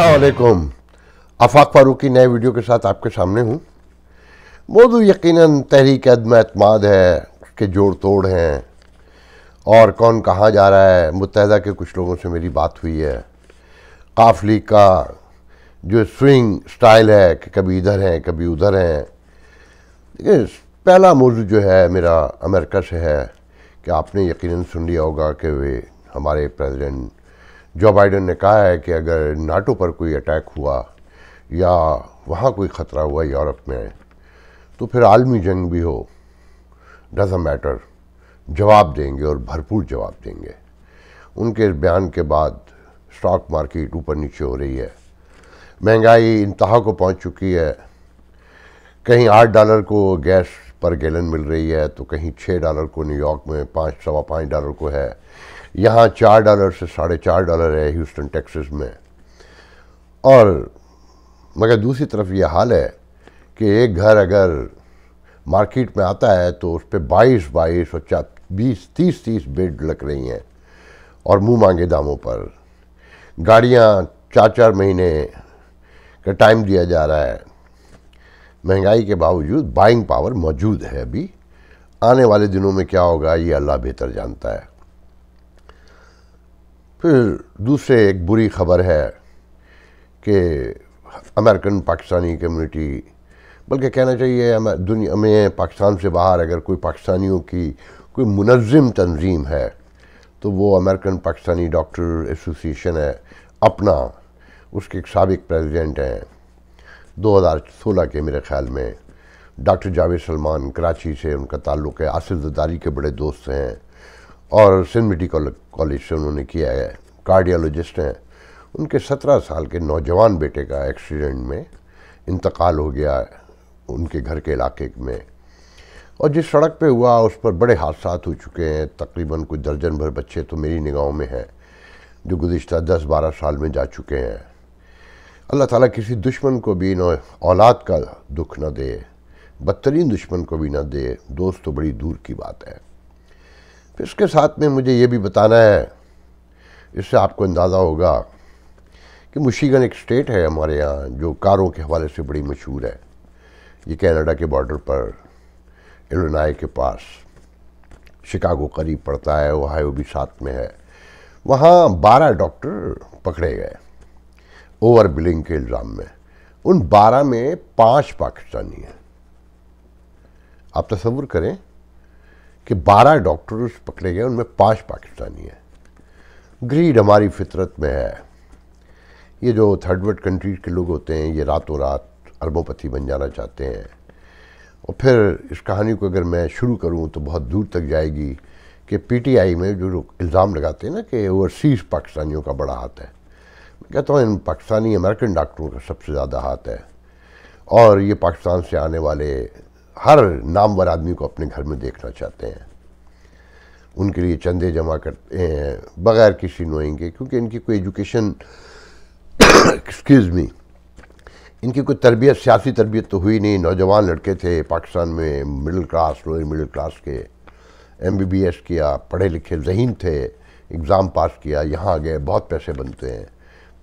अस्सलामुअलैकुम। आफाक फारूकी नए वीडियो के साथ आपके सामने हूँ। मौजू यकीनन तहरीक अदम एतमाद है, उसके जोड़ तोड़ हैं और कौन कहाँ जा रहा है। मुत्तहदा के कुछ लोगों से मेरी बात हुई है। काफ लीग का जो स्विंग स्टाइल है कि कभी इधर हैं कभी उधर हैं। देखिए, पहला मौजू जो है मेरा अमेरिका से है कि आपने यकीनन सुन लिया होगा कि वे हमारे प्रेसिडेंट जो बाइडन ने कहा है कि अगर नाटो पर कोई अटैक हुआ या वहाँ कोई ख़तरा हुआ यूरोप में तो फिर आलमी जंग भी हो, डज़न्ट मैटर, जवाब देंगे और भरपूर जवाब देंगे। उनके इस बयान के बाद स्टॉक मार्केट ऊपर नीचे हो रही है, महंगाई इंतहा को पहुँच चुकी है। कहीं $8 को गैस पर गैलन मिल रही है तो कहीं $6 को न्यूयॉर्क में, $5.25 को है। यहाँ $4 से $4.5 है ह्यूस्टन टेक्सास में। और मगर दूसरी तरफ ये हाल है कि एक घर अगर मार्केट में आता है तो उस पर 22 और 20-30 बिड लग रही हैं और मुंह मांगे दामों पर। गाड़ियाँ 4-4 महीने का टाइम दिया जा रहा है। महंगाई के बावजूद बाइंग पावर मौजूद है। अभी आने वाले दिनों में क्या होगा ये अल्लाह बेहतर जानता है। फिर दूसरे एक बुरी खबर है कि अमेरिकन पाकिस्तानी कम्युनिटी, बल्कि कहना चाहिए दुनिया में पाकिस्तान से बाहर अगर कोई पाकिस्तानियों की कोई मुनज़्ज़िम तंजीम है तो वो अमेरिकन पाकिस्तानी डॉक्टर एसोसिएशन है अपना। उसके एक साबिक प्रेसिडेंट हैं 2016 के मेरे ख्याल में डॉक्टर जावेद सलमान, कराची से उनका ताल्लुक़ है, आसिफ ज़रदारी के बड़े दोस्त हैं और सिंध मेडिकल कॉलेज से उन्होंने किया है, कार्डियोलॉजिस्ट हैं। उनके 17 साल के नौजवान बेटे का एक्सीडेंट में इंतकाल हो गया उनके घर के इलाके में। और जिस सड़क पे हुआ उस पर बड़े हादसा हो चुके हैं। तकरीबन कुछ दर्जन भर बच्चे तो मेरी निगाहों में हैं जो गुज़िश्ता 10-12 साल में जा चुके हैं। अल्लाह ताला किसी दुश्मन को भी न औलाद का दुख न दे, बदतरीन दुश्मन को भी न दे, दोस्त तो बड़ी दूर की बात है। फिर इसके साथ में मुझे ये भी बताना है, इससे आपको अंदाज़ा होगा कि मिशिगन एक स्टेट है हमारे यहाँ जो कारों के हवाले से बड़ी मशहूर है। ये कनाडा के बॉर्डर पर इलिनॉय के पास, शिकागो करीब पड़ता है, ओहायो भी साथ में है। वहाँ 12 डॉक्टर पकड़े गए ओवर बिलिंग के इल्ज़ाम में। उन 12 में 5 पाकिस्तानी हैं। आप तसव्वुर करें कि 12 डॉक्टर्स पकड़े गए, उनमें 5 पाकिस्तानी हैं। ग्रीड हमारी फितरत में है। ये जो थर्ड वर्ल्ड कंट्रीज के लोग होते हैं ये रातों रात अरबोंपति बन जाना चाहते हैं। और फिर इस कहानी को अगर मैं शुरू करूं तो बहुत दूर तक जाएगी कि पीटीआई में जो लोग इल्ज़ाम लगाते हैं ना कि ओवरसीज़ पाकिस्तानियों का बड़ा हाथ है, मैं कहता हूँ इन पाकिस्तानी अमेरिकन डॉक्टरों का सबसे ज़्यादा हाथ है। और ये पाकिस्तान से आने वाले हर नामवर आदमी को अपने घर में देखना चाहते हैं। उनके लिए चंदे जमा करते हैं बग़ैर किसी नोइंग के, क्योंकि इनकी कोई एजुकेशन एक्सक्यूज़ मी, इनकी कोई तरबियत, सियासी तरबियत तो हुई नहीं। नौजवान लड़के थे पाकिस्तान में, middle class, lower middle class के, MBBS किया, पढ़े लिखे ज़हीन थे, एग्ज़ाम पास किया, यहाँ आ गए, बहुत पैसे बनते हैं।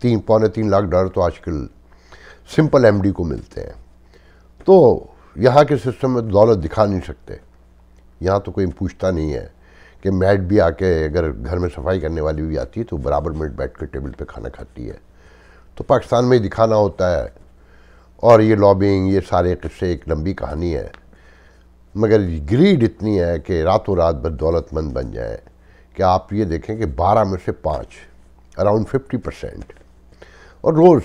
$3-3 लाख तो आजकल सिंपल MD को मिलते हैं। तो यहाँ के सिस्टम में दौलत दिखा नहीं सकते। यहाँ तो कोई पूछता नहीं है कि मैड भी आके अगर घर में सफाई करने वाली भी आती है तो बराबर में बैठ कर टेबल पे खाना खाती है। तो पाकिस्तान में ही दिखाना होता है। और ये लॉबिंग, ये सारे किस्से एक लंबी कहानी है। मगर ग्रीड इतनी है कि रातों रात बस दौलतमंद बन जाए कि आप ये देखें कि 12 में से 5, अराउंड 50%। और रोज़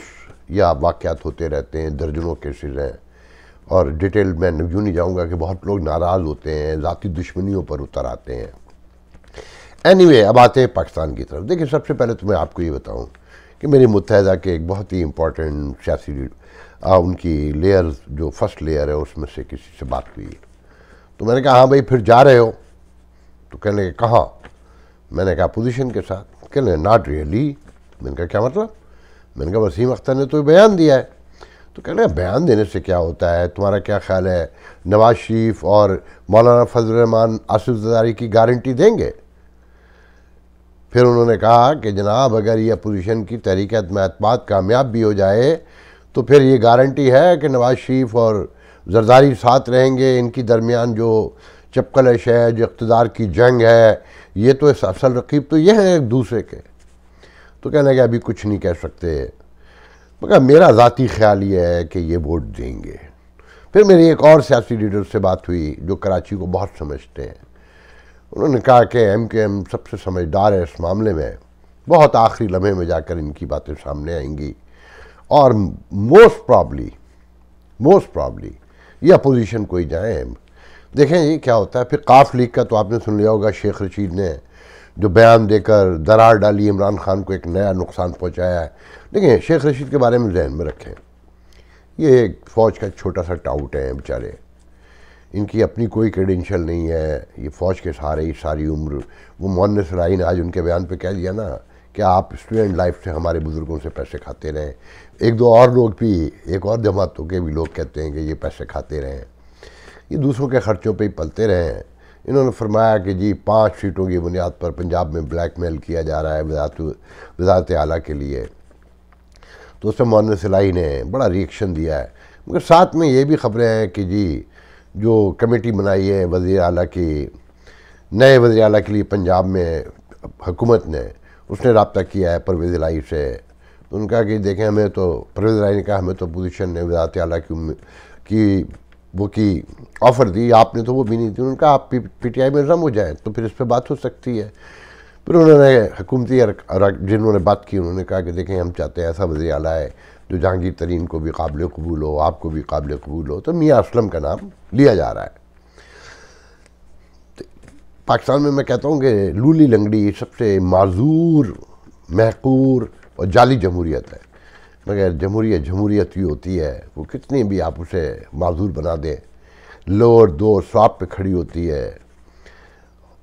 यह वाक़यात होते रहते हैं, दर्जनों केसेस हैं। और डिटेल मैं यूँ नहीं जाऊँगा कि बहुत लोग नाराज़ होते हैं, ज़ाती दुश्मनियों पर उतर आते हैं। एनीवे, अब आते हैं पाकिस्तान की तरफ। देखिए, सबसे पहले तो मैं आपको ये बताऊं कि मेरी मुत्तहदा के एक बहुत ही इम्पोर्टेंट सियासी उनकी लेयर, जो फर्स्ट लेयर है उसमें से किसी से बात हुई। तो मैंने कहा हाँ भाई फिर जा रहे हो? तो कहने लगे कहाँ? मैंने कहा पोजीशन के साथ। कहने लगे नॉट रियली। मैंने कहा क्या मतलब? मैंने कहा वसीम अख्तर ने तो बयान दिया है। तो कहने लगे बयान देने से क्या होता है, तुम्हारा क्या ख्याल है नवाज शरीफ और मौलाना फजल रहमान, आसिफ ज़रदारी की गारंटी देंगे? फिर उन्होंने कहा कि जनाब अगर ये अपोजिशन की तहरीक एतमाद कामयाब भी हो जाए तो फिर ये गारंटी है कि नवाज शरीफ और जरदारी साथ रहेंगे, इनकी दरमियान जो चपकलश है, जो इक़्तिदार की जंग है, ये तो असल रकीब तो ये है एक दूसरे के। तो कहने लगे अभी कुछ नहीं कह सकते, मगर मेरा ज़ाती ख्याल ये है कि ये वोट देंगे। फिर मेरी एक और सियासी लीडर से बात हुई जो कराची को बहुत समझते हैं। उन्होंने कहा कि MKM सबसे समझदार है इस मामले में, बहुत आखिरी लम्हे में जाकर इनकी बातें सामने आएंगी और मोस्ट प्रॉब्ली ये अपोजिशन को ही जाए। देखें ये क्या होता है। फिर काफ लीग का तो आपने सुन लिया होगा, शेख रशीद ने जो बयान देकर दरार डाली, इमरान खान को एक नया नुकसान पहुंचाया है। देखिए शेख रशीद के बारे में जहन में रखें, ये एक फ़ौज का छोटा सा टाउट है बेचारे, इनकी अपनी कोई क्रेडेंशियल नहीं है, ये फ़ौज के सहारे ही सारी उम्र। वो मुअन्निस राई ने आज उनके बयान पे कह दिया ना कि आप स्टूडेंट लाइफ से हमारे बुज़ुर्गों से पैसे खाते रहें। एक दो और लोग भी, एक और जमातों के भी लोग कहते हैं कि ये पैसे खाते रहें, ये दूसरों के ख़र्चों पे ही पलते रहें। इन्होंने फरमाया कि जी 5 सीटों की बुनियाद पर पंजाब में ब्लैकमेल किया जा रहा है वज़ारत आला के लिए। तो उससे मुअन्निस राई ने बड़ा रिएक्शन दिया है। मगर साथ में ये भी ख़बरें हैं कि जी जो कमेटी बनाई है वज़ीर आला की, नए वज़ीर आला के लिए पंजाब में हुकूमत ने, उसने रब्ता किया है परवेज़ इलाही से। तो उनका कि देखें हमें तो, परवेज़ इलाही ने कहा हमें तो अपोजिशन ने वज़ारत आला की ऑफ़र दी, आपने तो वो भी नहीं दी। उनका आप PTI में जम हो जाए तो फिर इस पर बात हो सकती है। फिर उन्होंने हुकूमती जिन्होंने बात की उन्होंने कहा कि देखें हम चाहते हैं ऐसा वज़ीर आला है जो जहांगीर तरीन को भी काबिल कबूल हो, आपको भी काबिल कबूल हो। तो मियाँ असलम का नाम लिया जा रहा है। तो पाकिस्तान में मैं कहता हूँ कि लूली लंगड़ी सबसे माजूर, महकूर और जाली जमहूरियत है। मगर जमहूरियत ही होती है, वो कितनी भी आप उसे माजूर बना दें, लोअर दो स्वाप पे खड़ी होती है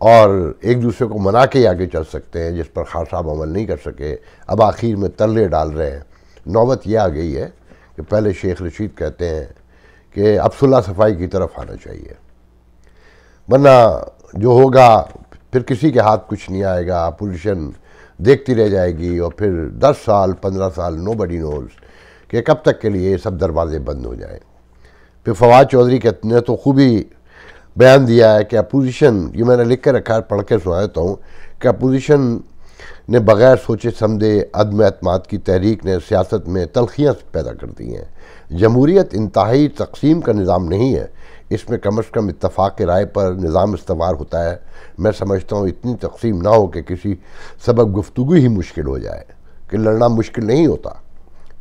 और एक दूसरे को मना के आगे चल सकते हैं, जिस पर खान साहब अमल नहीं कर सके। अब आखिर में तरले डाल रहे हैं। नौबत यह आ गई है कि पहले शेख रशीद कहते हैं कि अब सुलह सफाई की तरफ आना चाहिए, वरना जो होगा फिर किसी के हाथ कुछ नहीं आएगा, अपोजिशन देखती रह जाएगी और फिर 10 साल 15 साल नोबडी नोज़ कि कब तक के लिए सब दरवाजे बंद हो जाएं। फिर फवाद चौधरी ने तो खूब ही बयान दिया है कि अपोजिशन, ये मैंने लिख कर रखा है, पढ़ के सुना देता हूँ कि अपोजिशन ने बग़ैर सोचे समझे अदम एतमाद की तहरीक ने सियासत में तलखियाँ पैदा कर दी हैं। जमहूरियत इंतहाई तकसीम का निज़ाम नहीं है, इसमें कम से कम इत्तफ़ाक़ राय पर निज़ाम इस्तवार होता है। मैं समझता हूँ इतनी तकसीम ना हो कि किसी सबब गुफ्तगू ही मुश्किल हो जाए, कि लड़ना मुश्किल नहीं होता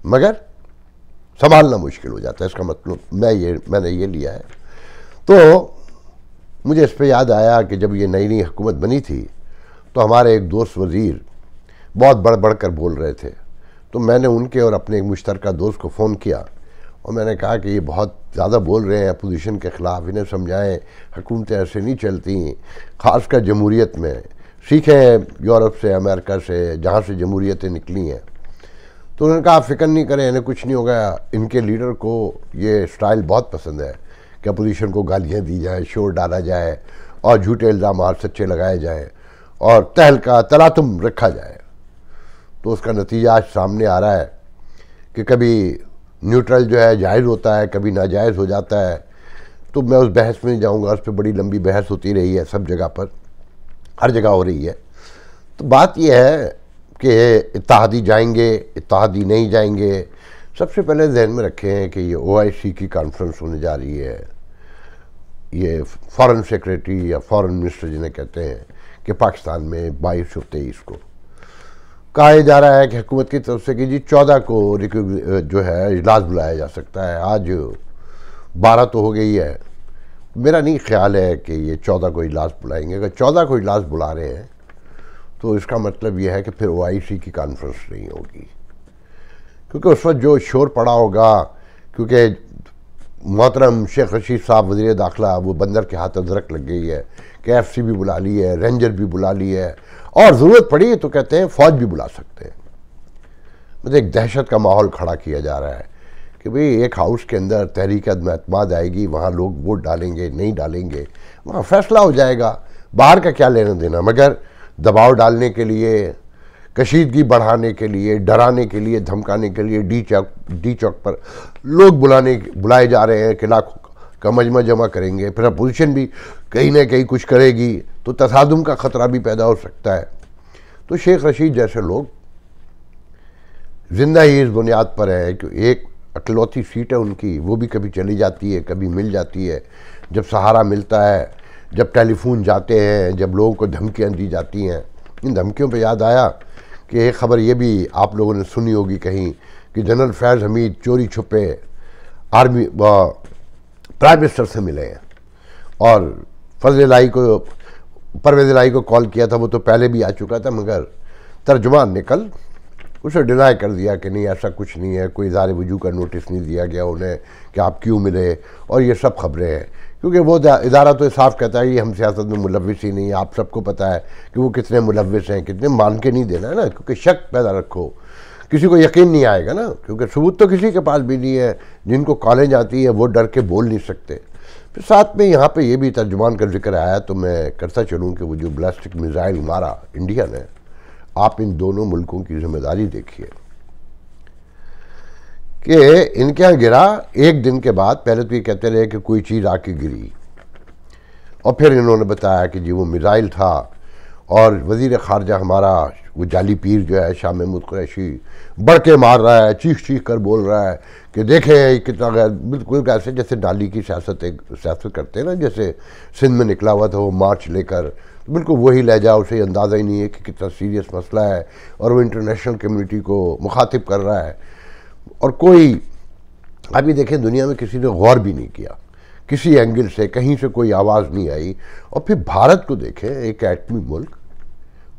मगर संभालना मुश्किल हो जाता है। इसका मतलब मैंने ये लिया है। तो मुझे इस पर याद आया कि जब ये नई नई हुकूमत बनी थी तो हमारे एक दोस्त वज़ीर बहुत बढ़ कर बोल रहे थे। तो मैंने उनके और अपने एक मुश्तरका दोस्त को फ़ोन किया और मैंने कहा कि ये बहुत ज़्यादा बोल रहे हैं अपोजिशन के ख़िलाफ़, इन्हें समझाएं हुकूमतें ऐसे नहीं चलती, ख़ासकर जमहूरियत में। सीखें यूरोप से, अमेरिका से, जहाँ से जमहूरियतें निकली हैं। तो उन्होंने कहा फ़िक्र नहीं करें, इन्हें कुछ नहीं होगा। इनके लीडर को ये स्टाइल बहुत पसंद है कि अपोजिशन को गालियाँ दी जाए, शोर डाला जाए और झूठे इल्ज़ाम सच्चे लगाए जाएँ और तहलका तलातुम रखा जाए। तो उसका नतीजा आज सामने आ रहा है कि कभी न्यूट्रल जो है जायज़ होता है, कभी नाजायज़ हो जाता है। तो मैं उस बहस में नहीं जाऊँगा, उस पर बड़ी लंबी बहस होती रही है, सब जगह पर, हर जगह हो रही है। तो बात यह है कि इत्तेहादी जाएंगे, इत्तेहादी नहीं जाएंगे। सबसे पहले ध्यान में रखें कि ये OIC की कॉन्फ्रेंस होने जा रही है। ये फॉरेन सेक्रेटरी या फॉरेन मिनिस्टर जिन्हें कहते हैं कि पाकिस्तान में 22 और 23 को कहा जा रहा है कि हुकूमत की तरफ से कि जी 14 को जो है इजलास बुलाया जा सकता है। आज 12 तो हो गई है। मेरा नहीं ख्याल है कि ये 14 को इजलास बुलाएंगे। अगर 14 को इजलास बुला रहे हैं तो इसका मतलब यह है कि फिर OIC की कॉन्फ्रेंस नहीं होगी, क्योंकि उस वक्त जो शोर पड़ा होगा, क्योंकि मोहतरम शेख रशीद साहब वज़ीर दाखिला वो बंदर के हाथ अदरक लग गई है कि FC भी बुला ली है, रेंजर भी बुला ली है और ज़रूरत पड़ी तो कहते हैं फ़ौज भी बुला सकते हैं। मतलब एक दहशत का माहौल खड़ा किया जा रहा है कि भाई एक हाउस के अंदर तहरीक अदम एतमाद आएगी, वहाँ लोग वोट डालेंगे नहीं डालेंगे, वहाँ फैसला हो जाएगा, बाहर का क्या लेना देना। मगर दबाव डालने के लिए, कशीदगी बढ़ाने के लिए, डराने के लिए, धमकाने के लिए डी चौक पर लोग बुलाए जा रहे हैं कि लाखों का मजमा जमा करेंगे, फिर अपोजिशन भी कहीं ना कहीं कुछ करेगी, तो तसादुम का ख़तरा भी पैदा हो सकता है। तो शेख रशीद जैसे लोग जिंदा ही इस बुनियाद पर है कि एक अकलौती सीट है उनकी, वो भी कभी चली जाती है, कभी मिल जाती है। जब सहारा मिलता है, जब टेलीफोन जाते हैं, जब लोगों को धमकियाँ दी जाती हैं। इन धमकियों पे याद आया कि एक ख़बर ये भी आप लोगों ने सुनी होगी कहीं कि जनरल फैज़ हमीद चोरी छुपे आर्मी प्राइम मिनिस्टर से मिले हैं और परवेज़ इलाही को कॉल किया था। वो तो पहले भी आ चुका था, मगर तर्जुमान ने कल उसे डिनाई कर दिया कि नहीं, ऐसा कुछ नहीं है, कोई इज़हार वजू का नोटिस नहीं दिया गया उन्हें कि आप क्यों मिले, और ये सब खबरें हैं। क्योंकि वो इदारा तो साफ कहता है कि हम सियासत में मुलव्विस ही नहीं है। आप सबको पता है कि वो कितने मुलव्विस हैं, कितने, मान के नहीं देना है ना, क्योंकि शक पैदा रखो, किसी को यकीन नहीं आएगा ना, क्योंकि सबूत तो किसी के पास भी नहीं है। जिनको कॉलेज आती है वो डर के बोल नहीं सकते। फिर साथ में यहाँ पे ये भी तर्जुमान का जिक्र आया, तो मैं करता चलूँ कि वो जो बैलिस्टिक मिसाइल मारा इंडिया ने, आप इन दोनों मुल्कों की जिम्मेदारी देखिए कि इनके यहाँ गिरा एक दिन के बाद। पहले तो ये कहते रहे कि कोई चीज़ आके गिरी, और फिर इन्होंने बताया कि जी वो मिसाइल था। और वज़ीर ख़ारजा हमारा वो जाली पीर जो है शाह महमूद कुरैशी बढ़ के मार रहा है, चीख कर बोल रहा है कि देखें कितना गैर, बिल्कुल ऐसे जैसे डाली की सियासत करते हैं ना, जैसे सिंध में निकला हुआ था वो मार्च लेकर, बिल्कुल वही लहजा। उसे अंदाज़ा ही नहीं है कि कितना सीरियस मसला है, और वो इंटरनेशनल कम्युनिटी को मुखातिब कर रहा है। और कोई अभी देखें दुनिया में किसी ने गौर भी नहीं किया, किसी एंगल से कहीं से कोई आवाज़ नहीं आई। और फिर भारत को देखें, एक एटमी मुल्क,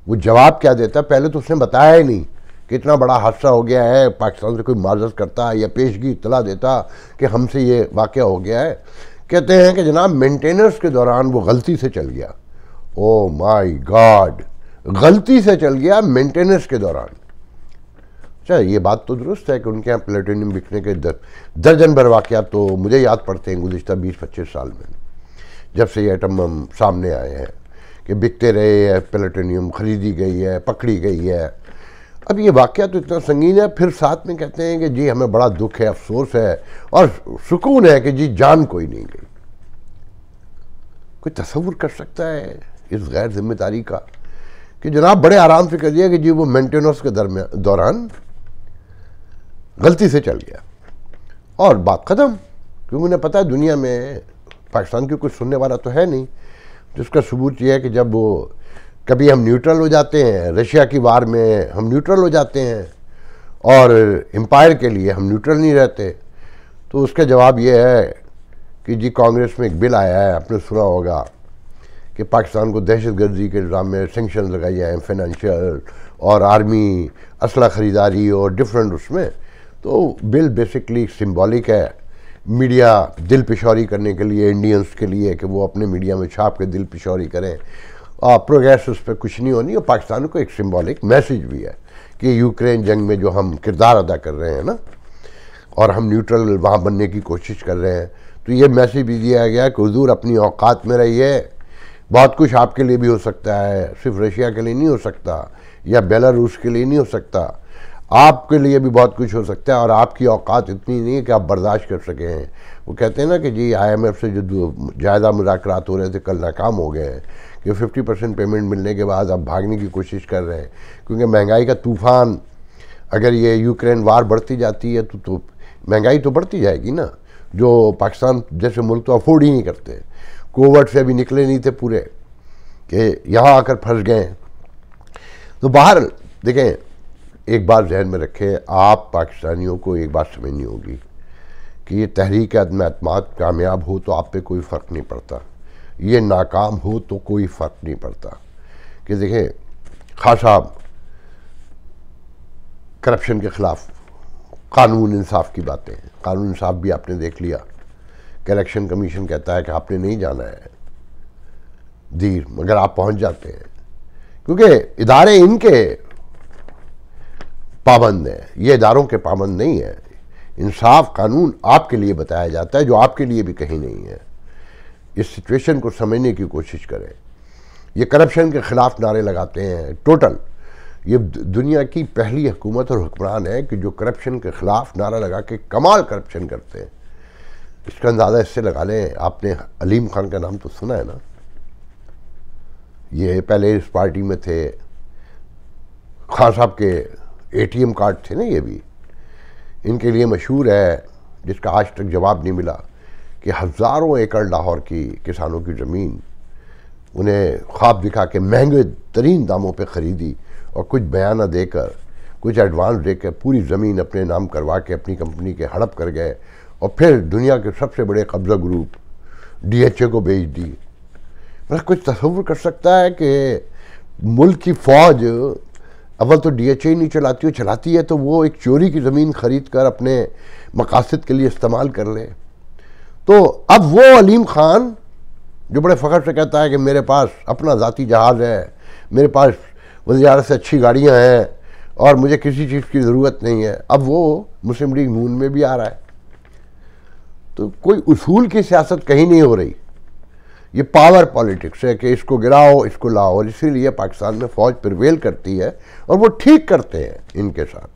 वो जवाब क्या देता? पहले तो उसने बताया ही नहीं कि इतना बड़ा हादसा हो गया है, पाकिस्तान से कोई माजरत करता या पेशगी इत्तला देता कि हमसे ये वाक़या हो गया है। कहते हैं कि जनाब मेंटेनेंस के दौरान वो गलती से चल गया। ओ माय गॉड, गलती से चल गया मेंटेनेंस के दौरान। अच्छा, ये बात तो दुरुस्त है कि उनके यहाँ प्लेटोनियम बिकने के दर्जन भर वाक़यात तो मुझे याद पड़ते हैं गुज़िश्ता 20-25 साल में, जब से ये एटम बम सामने आए हैं, कि बिकते रहे हैं, प्लेटोनियम ख़रीदी गई है, पकड़ी गई है। अब ये वाक़या तो इतना संगीन है, फिर साथ में कहते हैं कि जी हमें बड़ा दुख है, अफसोस है और सुकून है कि जी जान कोई नहीं गई। कोई तसव्वुर कर सकता है इस गैर जिम्मेदारी का कि जनाब बड़े आराम से कह दिया कि जी वो मेंटेनेंस के दौरान गलती से चल गया और बात ख़त्म। क्योंकि उन्हें पता है दुनिया में पाकिस्तान की कुछ सुनने वाला तो है नहीं। जिसका सबूत यह है कि जब वो कभी हम न्यूट्रल हो जाते हैं, रशिया की वार में हम न्यूट्रल हो जाते हैं और एम्पायर के लिए हम न्यूट्रल नहीं रहते, तो उसका जवाब ये है कि जी कांग्रेस में एक बिल आया है, आपने सुना होगा, कि पाकिस्तान को दहशतगर्दी के इल्ज़ाम में सेंक्शन लगाए जाएँ, फाइनेंशियल और आर्मी असला ख़रीदारी और डिफरेंट उसमें। तो बिल बेसिकली सिंबॉलिक है, मीडिया दिल पिशौरी करने के लिए, इंडियंस के लिए, कि वो अपने मीडिया में छाप के दिल पिशौरी करें। प्रोग्रेस उस पर कुछ नहीं होनी। और पाकिस्तान को एक सिंबॉलिक मैसेज भी है कि यूक्रेन जंग में जो हम किरदार अदा कर रहे हैं ना, और हम न्यूट्रल वहाँ बनने की कोशिश कर रहे हैं, तो ये मैसेज भी दिया गया कि हुजूर अपनी औकात में रहिए। बहुत कुछ आपके लिए भी हो सकता है, सिर्फ रशिया के लिए नहीं हो सकता, या बेलारूस के लिए नहीं हो सकता, आपके लिए भी बहुत कुछ हो सकता है, और आपकी औकात इतनी नहीं है कि आप बर्दाश्त कर सकें। वो कहते हैं ना कि जी IMF से जो ज़्यादा मुज़ाकरात हो रहे थे कल नाकाम हो गए हैं, कि 50% पेमेंट मिलने के बाद आप भागने की कोशिश कर रहे हैं, क्योंकि महंगाई का तूफ़ान, अगर ये यूक्रेन वार बढ़ती जाती है तो महंगाई तो बढ़ती जाएगी ना, जो पाकिस्तान जैसे मुल्क तो अफोर्ड ही नहीं करते। कोविड से अभी निकले नहीं थे पूरे, कि यहाँ आकर फंस गए। तो बाहर देखें, एक बात जहन में रखें, आप पाकिस्तानियों को एक बात समझनी होगी कि ये तहरीक अदम एतमाद कामयाब हो तो आप पे कोई फ़र्क नहीं पड़ता, ये नाकाम हो तो कोई फ़र्क नहीं पड़ता। कि देखें, खान साहब करप्शन के ख़िलाफ़ कानून इंसाफ की बातें हैं, कानून इंसाफ भी आपने देख लिया कि इलेक्शन कमीशन कहता है कि आपने नहीं जाना है दीर, मगर आप पहुंच जाते हैं, क्योंकि इदारे इनके पाबंद हैं, ये इदारों के पाबंद नहीं है। इंसाफ कानून आपके लिए बताया जाता है, जो आपके लिए भी कहीं नहीं है। इस सिचुएशन को समझने की कोशिश करें। ये करप्शन के ख़िलाफ़ नारे लगाते हैं। टोटल ये दुनिया की पहली हुकूमत और हुक्मरान है कि जो करप्शन के ख़िलाफ़ नारा लगा के कमाल करप्शन करते हैं। इसका अंदाज़ा इससे लगा लें, आपने अलीम खान का नाम तो सुना है ना, ये पहले इस पार्टी में थे, खान साहब के ATM कार्ड थे ना, ये भी इनके लिए मशहूर है, जिसका आज तक जवाब नहीं मिला कि हज़ारों एकड़ लाहौर की किसानों की ज़मीन उन्हें ख्वाब दिखा के महंगे तरीन दामों पे ख़रीदी और कुछ बयाना देकर, कुछ एडवांस देकर पूरी ज़मीन अपने नाम करवा के अपनी कंपनी के हड़प कर गए और फिर दुनिया के सबसे बड़े कब्ज़ा ग्रुप DHA को बेच दी। मतलब कुछ तसव्वुर कर सकता है कि मुल्क की फ़ौज अव्वल तो DHA ही नहीं चलाती, हो चलाती है तो वो एक चोरी की ज़मीन ख़रीद कर अपने मकासद के लिए इस्तेमाल कर ले। तो अब वो अलीम खान जो बड़े फ़ख्र से कहता है कि मेरे पास अपना ज़ाती जहाज़ है, मेरे पास वज़ीर से अच्छी गाड़ियाँ हैं और मुझे किसी चीज़ की ज़रूरत नहीं है, अब वो मुस्लिम लीग नून में भी आ रहा है। तो कोई उसूल की सियासत कहीं नहीं हो रही, ये पावर पॉलिटिक्स है कि इसको गिराओ इसको लाओ, और इसीलिए पाकिस्तान में फ़ौज प्रिवेल करती है और वो ठीक करते हैं इनके साथ,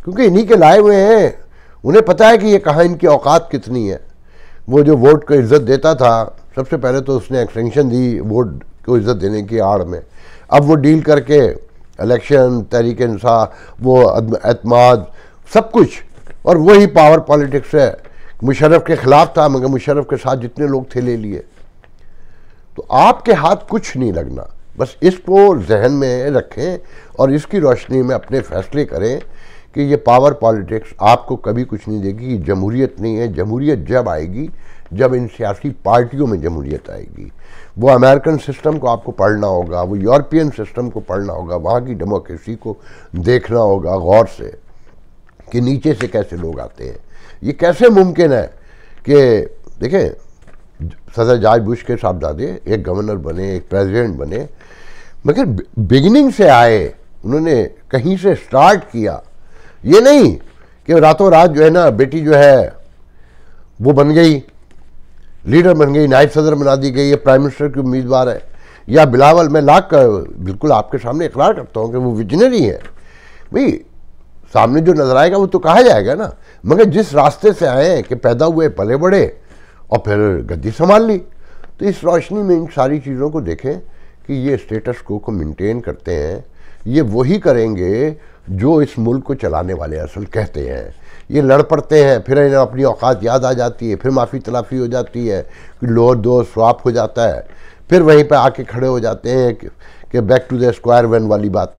क्योंकि इन्हीं के लाए हुए हैं। उन्हें पता है कि ये कहाँ इनकी औकात कितनी है। वो जो वोट को इज़्ज़त देता था, सबसे पहले तो उसने एक्सटेंशन दी वोट को इज़्ज़त देने की आड़ में, अब वो डील करके इलेक्शन, तहरीक इंसाफ, वो एतमाद, सब कुछ, और वही पावर पॉलिटिक्स है। मुशर्रफ के ख़िलाफ़ था मगर मुशर्रफ के साथ जितने लोग थे ले लिए। तो आपके हाथ कुछ नहीं लगना, बस इसको जहन में रखें और इसकी रोशनी में अपने फैसले करें कि ये पावर पॉलिटिक्स आपको कभी कुछ नहीं देगी। जमहूरियत नहीं है। जमहूरियत जब आएगी जब इन सियासी पार्टियों में जमहूरियत आएगी। वो अमेरिकन सिस्टम को आपको पढ़ना होगा, वो यूरोपियन सिस्टम को पढ़ना होगा, वहाँ की डेमोक्रेसी को देखना होगा गौर से कि नीचे से कैसे लोग आते हैं। ये कैसे मुमकिन है कि देखें, सदर जॉर्ज बुश के साहबजादे एक गवर्नर बने, एक प्रेसिडेंट बने, मगर बिगिनिंग से आए, उन्होंने कहीं से स्टार्ट किया। ये नहीं कि रातों रात जो है ना बेटी जो है वो बन गई, लीडर बन गई, नायब सदर बना दी गई, ये प्राइम मिनिस्टर की उम्मीदवार है, या बिलावल, मैं लाख बिल्कुल आपके सामने इकरार करता हूँ कि वो विजनरी है। भाई सामने जो नजर आएगा वो तो कहा जाएगा ना, मगर जिस रास्ते से आए कि पैदा हुए, पले बड़े और फिर गद्दी संभाल ली। तो इस रोशनी में इन सारी चीज़ों को देखें कि ये स्टेटस को मेंटेन करते हैं। ये वही करेंगे जो इस मुल्क को चलाने वाले असल कहते हैं। ये लड़ पड़ते हैं, फिर इन्हें अपनी औकात याद आ जाती है, फिर माफ़ी तलाफ़ी हो जाती है, कि लो दो स्वाप हो जाता है, फिर वहीं पर आके खड़े हो जाते हैं कि back to the square one वाली बात।